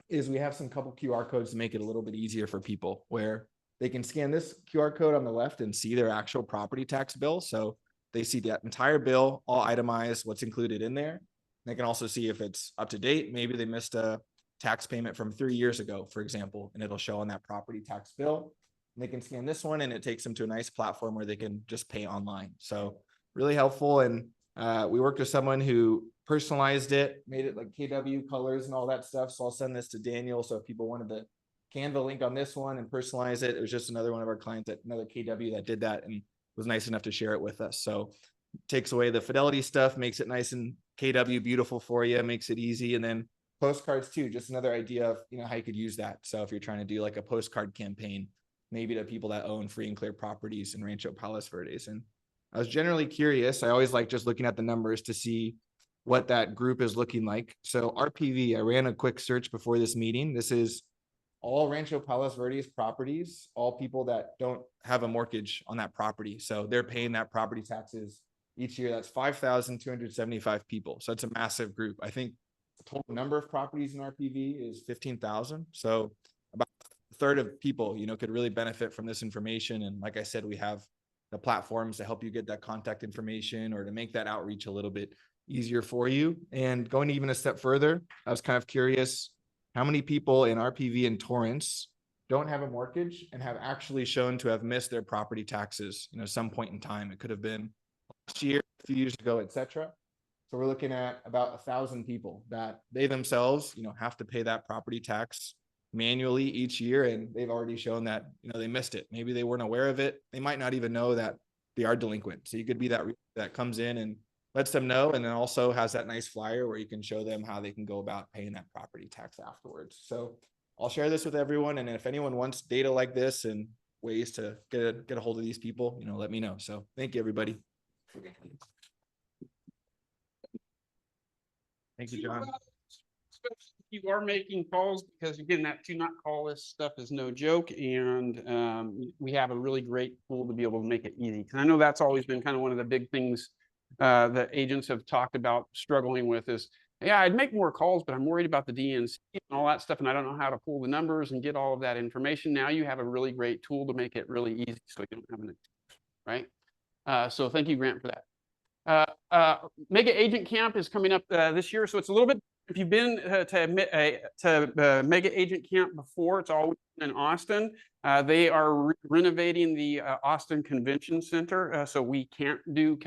S7: is we have some couple QR codes to make it a little bit easier for people, where they can scan this QR code on the left and see their actual property tax bill. So they see that entire bill, all itemized, what's included in there. They can also see if it's up to date. Maybe they missed a tax payment from 3 years ago, for example, and it'll show on that property tax bill. And they can scan this one and it takes them to a nice platform where they can just pay online. So really helpful. And we worked with someone who personalized it, made it like KW colors and all that stuff. So I'll send this to Daniel. So if people wanted the Canva link on this one and personalize it, it was just another one of our clients, another KW that did that and was nice enough to share it with us. So takes away the fidelity stuff, makes it nice and KW beautiful for you, makes it easy. And then postcards too, just another idea of, how you could use that. So if you're trying to do like a postcard campaign, maybe to people that own free and clear properties in Rancho Palos Verdes. And I was generally curious. I always like just looking at the numbers to see what that group is looking like. So RPV, I ran a quick search before this meeting. This is all Rancho Palos Verdes properties, all people that don't have a mortgage on that property. So they're paying that property taxes each year. That's 5,275 people. So it's a massive group. I think the total number of properties in RPV is 15,000. So about a third of people, could really benefit from this information. And like I said, we have the platforms to help you get that contact information or to make that outreach a little bit easier for you. And going even a step further, I was kind of curious, how many people in RPV and Torrance don't have a mortgage and have actually shown to have missed their property taxes, some point in time? It could have been last year, a few years ago, etc. So we're looking at about 1,000 people that they themselves, have to pay that property tax manually each year. And they've already shown that, they missed it. Maybe they weren't aware of it. They might not even know that they are delinquent. So you could be that comes in and lets them know, and then also has that nice flyer where you can show them how they can go about paying that property tax afterwards. So I'll share this with everyone. And if anyone wants data like this and ways to get a hold of these people, let me know. So thank you, everybody. Thank you, John.
S1: You are making calls, because again, that do not call list stuff is no joke. And we have a really great tool to be able to make it easy. Because I know that's always been kind of one of the big things that agents have talked about struggling with, is Yeah, I'd make more calls, but I'm worried about the DNC and all that stuff, and I don't know how to pull the numbers and get all of that information. Now you have a really great tool to make it really easy, so you don't have an excuse, right? So thank you, Grant, for that. Mega Agent Camp is coming up this year, so it's a little bit. If you've been to Mega Agent Camp before, it's always in Austin. They are renovating the Austin Convention Center, so we can't do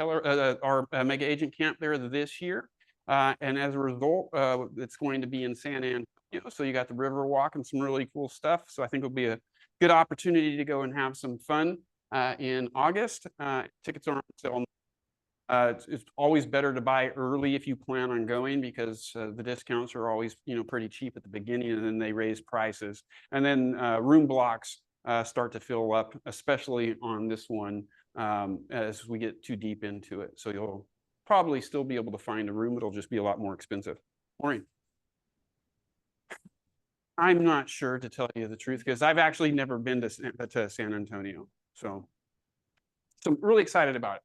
S1: our Mega Agent Camp there this year. And as a result, it's going to be in San Antonio. So you got the river walk and some really cool stuff. So I think it'll be a good opportunity to go and have some fun in August. Tickets are on sale. It's always better to buy early if you plan on going, because the discounts are always, pretty cheap at the beginning, and then they raise prices. And then room blocks start to fill up, especially on this one as we get too deep into it. So you'll probably still be able to find a room. It'll just be a lot more expensive. Maureen. I'm not sure, to tell you the truth, because I've actually never been to San Antonio. So I'm really excited about it.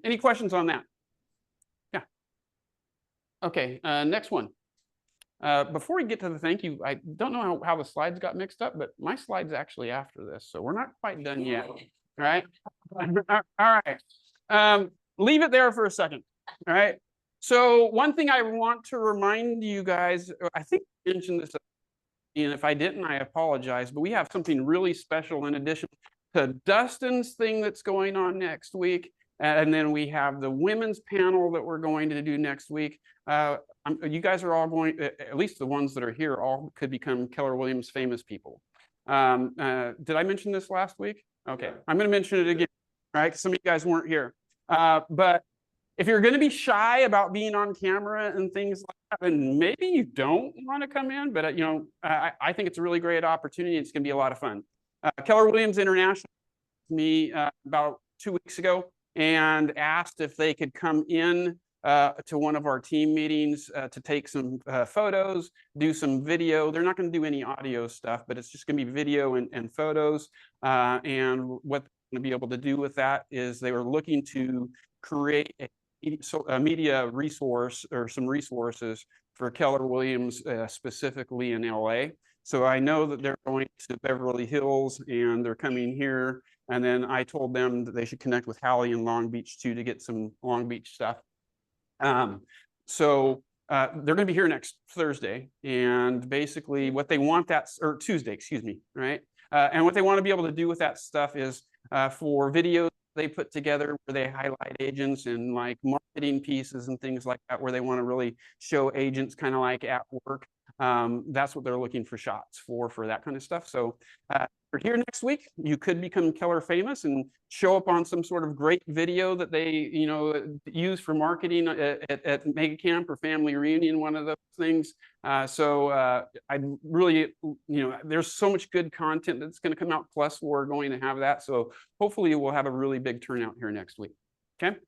S1: Any questions on that? Yeah. Okay, next one. Before we get to the thank you, I don't know how the slides got mixed up, but my slide's actually after this, so we're not quite done yet. All right. All right. Leave it there for a second. All right. So one thing I want to remind you guys, I think I mentioned this, and if I didn't, I apologize, but we have something really special in addition to Dustin's thing that's going on next week. And then we have the women's panel that we're going to do next week. You guys are all going, at least the ones that are here, all could become Keller Williams famous people. Did I mention this last week? Okay, I'm going to mention it again, right? Because some of you guys weren't here. But if you're going to be shy about being on camera and things like that, then maybe you don't want to come in. But I think it's a really great opportunity. It's going to be a lot of fun. Keller Williams International me about 2 weeks ago and asked if they could come in to one of our team meetings to take some photos, do some video. They're not going to do any audio stuff, but it's just going to be video and photos. And what they're going to be able to do with that is they were looking to create a media resource or some resources for Keller Williams, specifically in LA. So I know that they're going to Beverly Hills and they're coming here. And then I told them that they should connect with Hallie in Long Beach too, to get some Long Beach stuff. So they're going to be here next Thursday. And basically what they want or Tuesday, excuse me, right? And what they want to be able to do with that stuff is for videos they put together where they highlight agents and like marketing pieces and things like that, where they want to really show agents kind of like at work. That's what they're looking for shots for that kind of stuff. So for here next week, you could become Keller famous and show up on some sort of great video that they, use for marketing at Mega Camp or Family Reunion, one of those things. So I really, there's so much good content that's going to come out. Plus, we're going to have that. So hopefully we'll have a really big turnout here next week. Okay.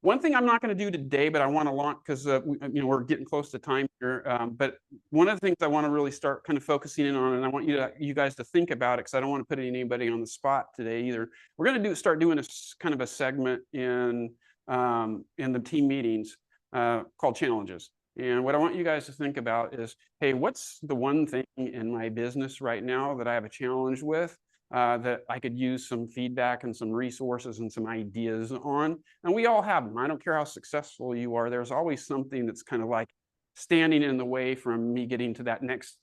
S1: One thing I'm not going to do today, but I want to launch because we're getting close to time here. But one of the things I want to really start kind of focusing in on, and I want you guys to think about it, because I don't want to put anybody on the spot today either. We're going to start doing a kind of a segment in the team meetings called challenges. And what I want you guys to think about is, hey, what's the one thing in my business right now that I have a challenge with? That I could use some feedback and some resources and some ideas on. And we all have them. I don't care how successful you are. There's always something that's kind of like standing in the way from me getting to that next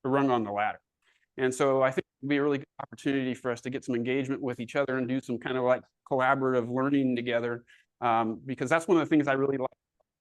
S1: rung on the ladder. And so I think it'd be a really good opportunity for us to get some engagement with each other and do some kind of like collaborative learning together. Because that's one of the things I really like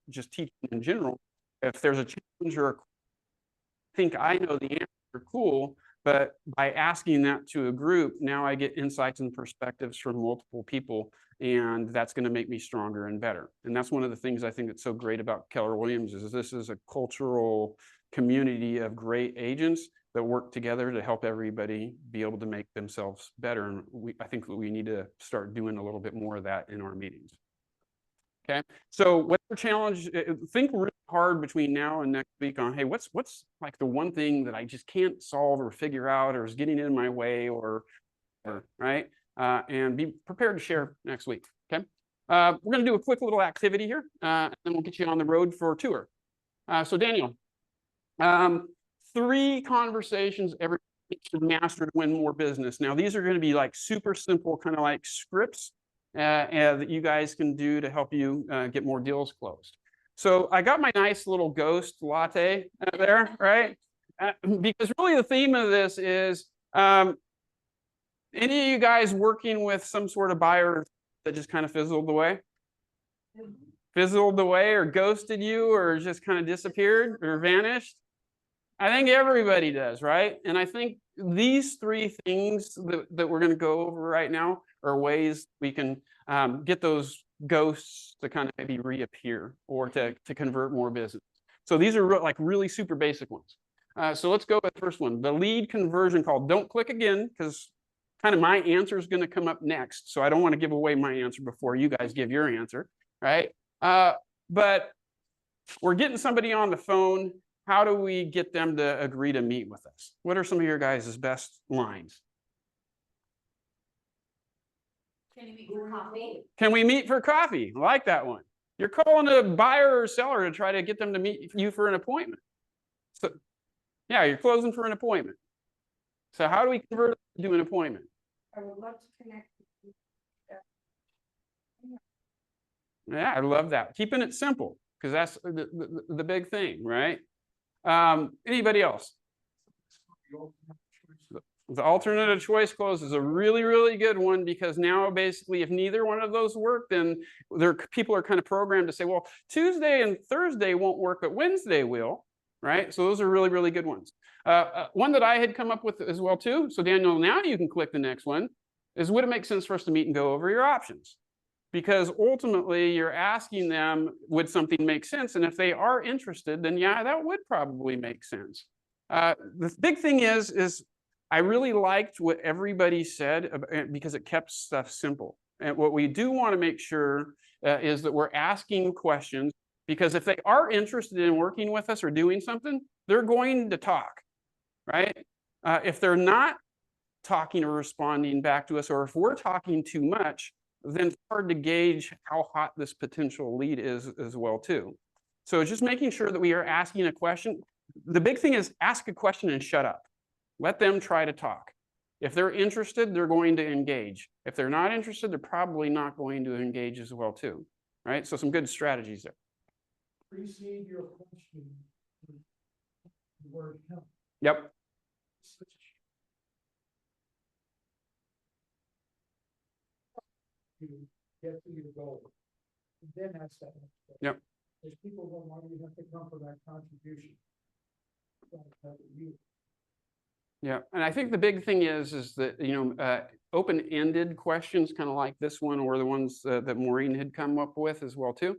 S1: just teaching in general. If there's a challenge or I think I know the answer, cool. But by asking that to a group, now I get insights and perspectives from multiple people, and that's going to make me stronger and better. And that's one of the things I think that's so great about Keller Williams is this is a cultural community of great agents that work together to help everybody be able to make themselves better. And I think we need to start doing a little bit more of that in our meetings. Okay, so what's the challenge? Think really hard between now and next week on, hey, what's like the one thing that I just can't solve or figure out or is getting in my way or right? And be prepared to share next week. Okay. We're going to do a quick little activity here, and then we'll get you on the road for a tour. So Daniel, 3 conversations every should master to win more business. Now, these are going to be like super simple, kind of like scripts that you guys can do to help you get more deals closed. So I got my nice little ghost latte there, right? Because really the theme of this is, any of you guys working with some sort of buyer that just kind of fizzled away? Fizzled away or ghosted you or just kind of disappeared or vanished? I think everybody does, right? And I think these 3 things that we're going to go over right now are ways we can get those ghosts to kind of maybe reappear or to convert more business. So these are like really super basic ones. So let's go with the first one, the lead conversion call. Don't click again, because kind of my answer is going to come up next. So I don't want to give away my answer before you guys give your answer, right? But we're getting somebody on the phone. How do we get them to agree to meet with us? What are some of your guys' best lines?
S6: Can you meet for coffee?
S1: Can we meet for coffee? I like that one. You're calling a buyer or seller to try to get them to meet you for an appointment. So, yeah, you're closing for an appointment. So how do we convert to an appointment?
S2: I would love to connect.
S1: Yeah, I love that. Keeping it simple, because that's the big thing, right? Anybody else? The alternative choice close is a really, really good one, because now basically if neither one of those work, then people are kind of programmed to say, well, Tuesday and Thursday won't work, but Wednesday will, right? So those are really, really good ones. One that I had come up with as well too, so Daniel, now you can click the next one, is would it make sense for us to meet and go over your options? Because ultimately you're asking them, would something make sense? And if they are interested, then yeah, that would probably make sense. The big thing is I really liked what everybody said, because it kept stuff simple. And what we do want to make sure is that we're asking questions, because if they are interested in working with us or doing something, they're going to talk, right? If they're not talking or responding back to us, or if we're talking too much, then it's hard to gauge how hot this potential lead is as well too. So just making sure that we are asking a question. The big thing is ask a question and shut up. Let them try to talk. If they're interested, they're going to engage. If they're not interested, they're probably not going to engage as well too, right? So some good strategies there.
S2: Precede your question. The word help.
S1: Yep.
S2: To get to your goal. And then that's that next step.
S1: Yep.
S2: Because people don't want you to have to come for that contribution.
S1: Yeah, and I think the big thing is that, open-ended questions, kind of like this one, or the ones that Maureen had come up with as well too,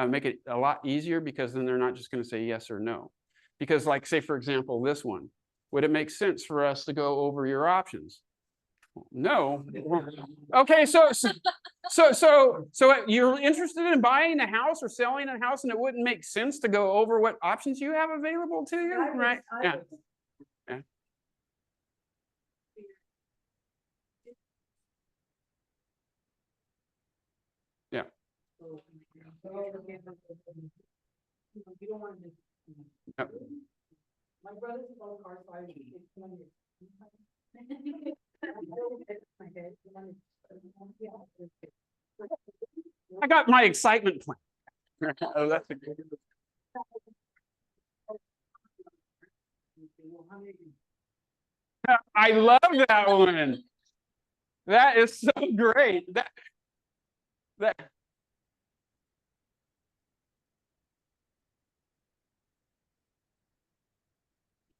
S1: make it a lot easier, because then they're not just going to say yes or no. Because like, say, for example, this one, would it make sense for us to go over your options? No. Okay, so you're interested in buying a house or selling a house, and it wouldn't make sense to go over what options you have available to you, right? Yeah. Yeah. Yeah.
S2: You don't want to.
S1: Yep.
S2: My brother's about car five.
S1: I got my excitement plan. Oh, that's a good. I love that one. That is so great. That.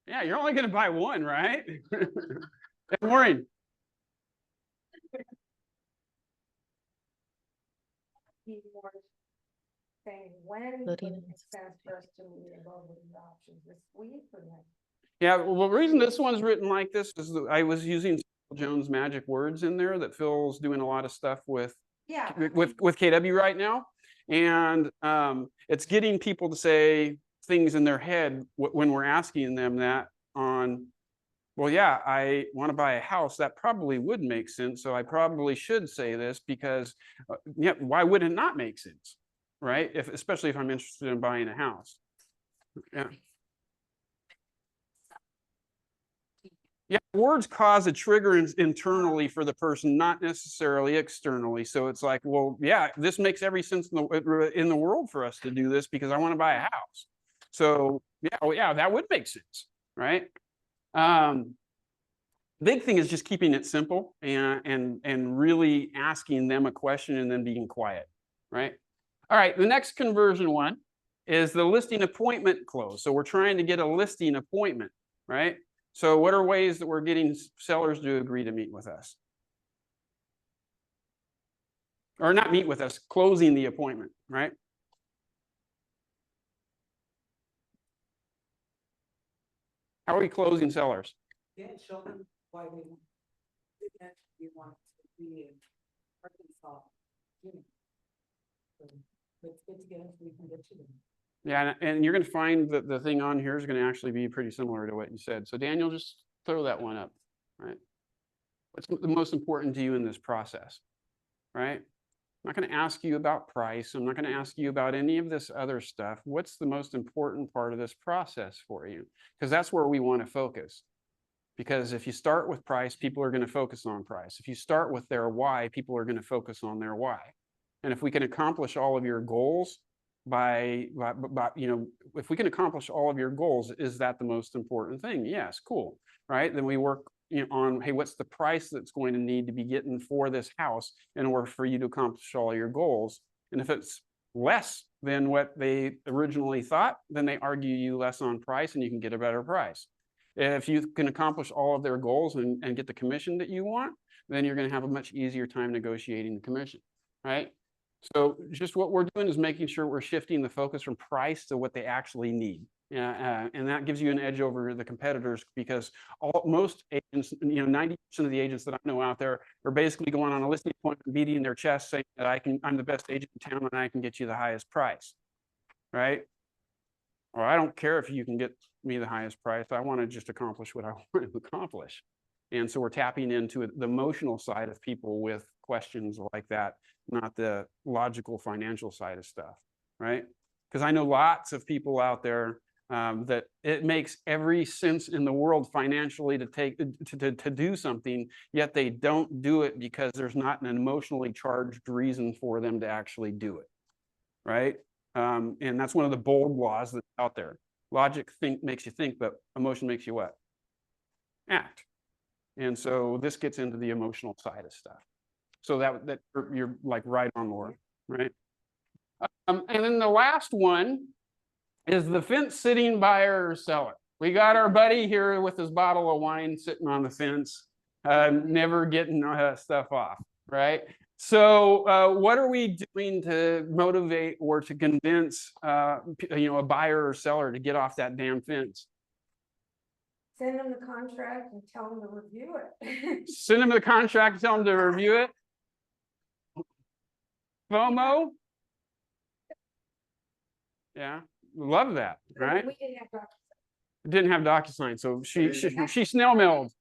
S1: Yeah, you're only going to buy one, right? Maureen.
S8: Saying when would it make sense for us to move above the options this week or next?
S1: Yeah, well, the reason this one's written like this is that I was using Jones' magic words in there that Phil's doing a lot of stuff with KW right now. And it's getting people to say things in their head when we're asking them that on well, yeah, I want to buy a house. That probably would make sense. So I probably should say this because, yeah, why would it not make sense? Right? Especially if I'm interested in buying a house. Yeah. Yeah, words cause a trigger internally for the person, not necessarily externally. So it's like, well, yeah, this makes every sense in the world for us to do this because I want to buy a house. So yeah, well, yeah, that would make sense, right? Big thing is just keeping it simple and really asking them a question and then being quiet, right? All right, the next conversion one is the listing appointment close. So we're trying to get a listing appointment, right? So what are ways that we're getting sellers to agree to meet with us? Or not meet with us, closing the appointment, right? How are we closing sellers?
S2: Yeah, show them why they want to be in Arkansas. So let's get together so we can get to them.
S1: Yeah, and you're going to find that the thing on here is going to actually be pretty similar to what you said. So Daniel, just throw that one up, right? What's the most important to you in this process, right? I'm not going to ask you about price. I'm not going to ask you about any of this other stuff. What's the most important part of this process for you? Because that's where we want to focus. Because if you start with price, people are going to focus on price. If you start with their why, people are going to focus on their why. And if we can accomplish all of your goals by if we can accomplish all of your goals, is that the most important thing? Yes, cool, right? Then we work on, hey, what's the price that's going to need to be getting for this house in order for you to accomplish all your goals? And if it's less than what they originally thought, then they argue you less on price and you can get a better price. If you can accomplish all of their goals and get the commission that you want, then you're going to have a much easier time negotiating the commission, right? So just what we're doing is making sure we're shifting the focus from price to what they actually need. And that gives you an edge over the competitors because most agents, 90% of the agents that I know out there are basically going on a listing appointment, beating their chest, saying that I'm the best agent in town and I can get you the highest price, right? Or I don't care if you can get me the highest price. I want to just accomplish what I want to accomplish. And so we're tapping into the emotional side of people with questions like that, not the logical financial side of stuff, right? Because I know lots of people out there that it makes every sense in the world financially to do something, yet they don't do it because there's not an emotionally charged reason for them to actually do it, right? And that's one of the bold laws that's out there. Logic makes you think, but emotion makes you what? Act. And so this gets into the emotional side of stuff. So that you're like right on, Laura, right? And then the last one is the fence sitting buyer or seller. We got our buddy here with his bottle of wine sitting on the fence, never getting stuff off, right? So what are we doing to motivate or to convince a buyer or seller to get off that damn fence?
S8: Send them the contract and tell them to review it.
S1: Send them the contract and tell them to review it. FOMO? Yeah, love that, right?
S8: We didn't have DocuSign.
S1: Didn't have DocuSign, so she snail mailed.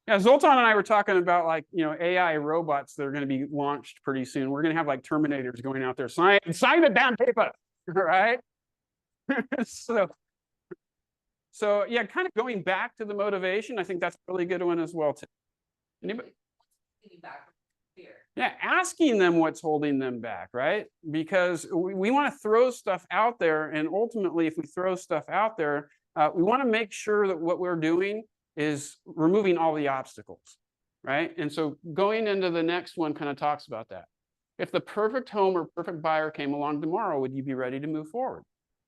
S1: Yeah, Zoltan and I were talking about AI robots that are going to be launched pretty soon. We're going to have like Terminators going out there, sign the damn paper, right? So yeah, kind of going back to the motivation, I think that's a really good one as well too. Anybody? Yeah, asking them what's holding them back, right? Because we want to throw stuff out there, and ultimately, if we throw stuff out there, we want to make sure that what we're doing is removing all the obstacles, right? And so going into the next one kind of talks about that. If the perfect home or perfect buyer came along tomorrow, would you be ready to move forward?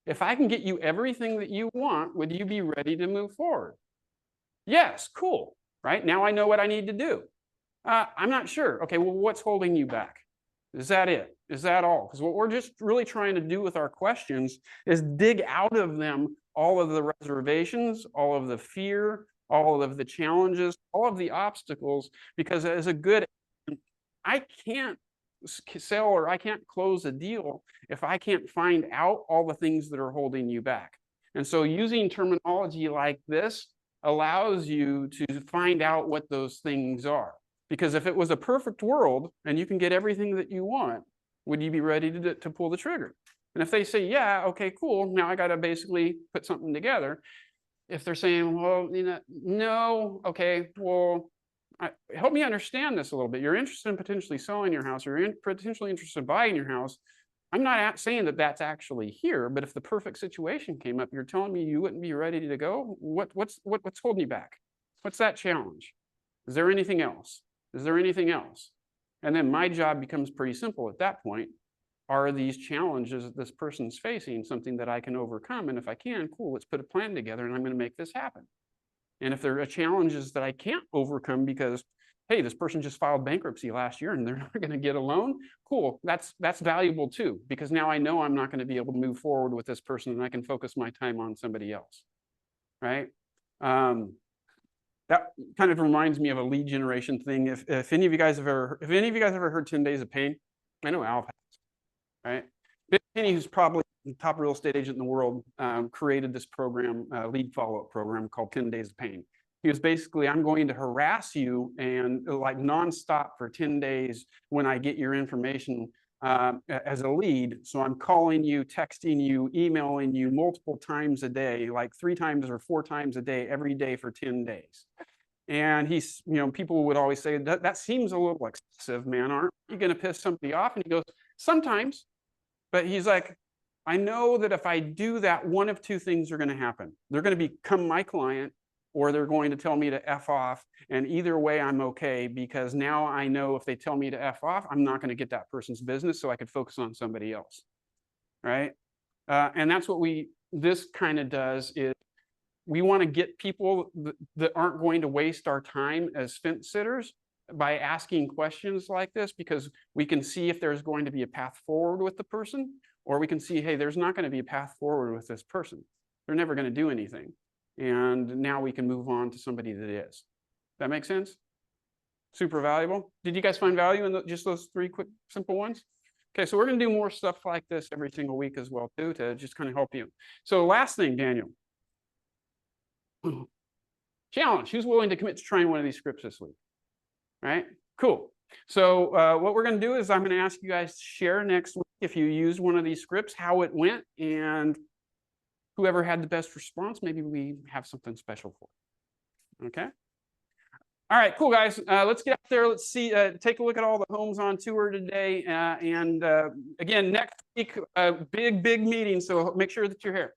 S1: If I can get you everything that you want, would you be ready to move forward? Yes, cool, right? Now I know what I need to do. I'm not sure. Okay, well, what's holding you back? Is that it? Is that all? Because what we're just really trying to do with our questions is dig out of them all of the reservations, all of the fear, all of the challenges, all of the obstacles, because as a good, I can't sell or I can't close a deal if I can't find out all the things that are holding you back. And so using terminology like this allows you to find out what those things are. Because if it was a perfect world and you can get everything that you want, would you be ready to pull the trigger? And if they say, yeah, okay, cool, now I got to basically put something together. If they're saying, well, no, okay, well, help me understand this a little bit. You're interested in potentially selling your house, or you're potentially interested in buying your house. I'm not saying that that's actually here, but if the perfect situation came up, you're telling me you wouldn't be ready to go. What's holding you back? What's that challenge? Is there anything else? Is there anything else? And then my job becomes pretty simple at that point. Are these challenges that this person's facing something that I can overcome? And if I can, cool, let's put a plan together and I'm going to make this happen. And if there are challenges that I can't overcome because, hey, this person just filed bankruptcy last year and they're not going to get a loan, cool, that's valuable too, because now I know I'm not going to be able to move forward with this person and I can focus my time on somebody else, right? That kind of reminds me of a lead generation thing. If any of you guys have ever heard 10 Days of Pain, I know Alf has, right? Bill Penny, who's probably the top real estate agent in the world, created this program, lead follow-up program called 10 Days of Pain. He was basically, I'm going to harass you and like nonstop for 10 days when I get your information as a lead. So I'm calling you, texting you, emailing you multiple times a day, like 3 times or 4 times a day, every day for 10 days. And he's, people would always say, that seems a little excessive, man. Aren't you going to piss somebody off? And he goes, sometimes. But he's like, I know that if I do that, one of 2 things are going to happen. They're going to become my client, or they're going to tell me to F off. And either way, I'm okay, because now I know if they tell me to F off, I'm not going to get that person's business, so I could focus on somebody else, right? And that's what this kind of does, is we want to get people that aren't going to waste our time as fence sitters by asking questions like this, because we can see if there's going to be a path forward with the person, or we can see, hey, there's not going to be a path forward with this person. They're never going to do anything. And now we can move on to somebody that is. That makes sense? Super valuable. Did you guys find value in just those 3 quick, simple ones? Okay, so we're going to do more stuff like this every single week as well, too, to just kind of help you. So last thing, Daniel. Challenge. Who's willing to commit to trying one of these scripts this week? Right? Cool. So what we're going to do is I'm going to ask you guys to share next week, if you used one of these scripts, how it went, and whoever had the best response, maybe we have something special for it. Okay? All right, cool, guys. Let's get up there. Let's see, take a look at all the homes on tour today. And again, next week, big meeting. So make sure that you're here.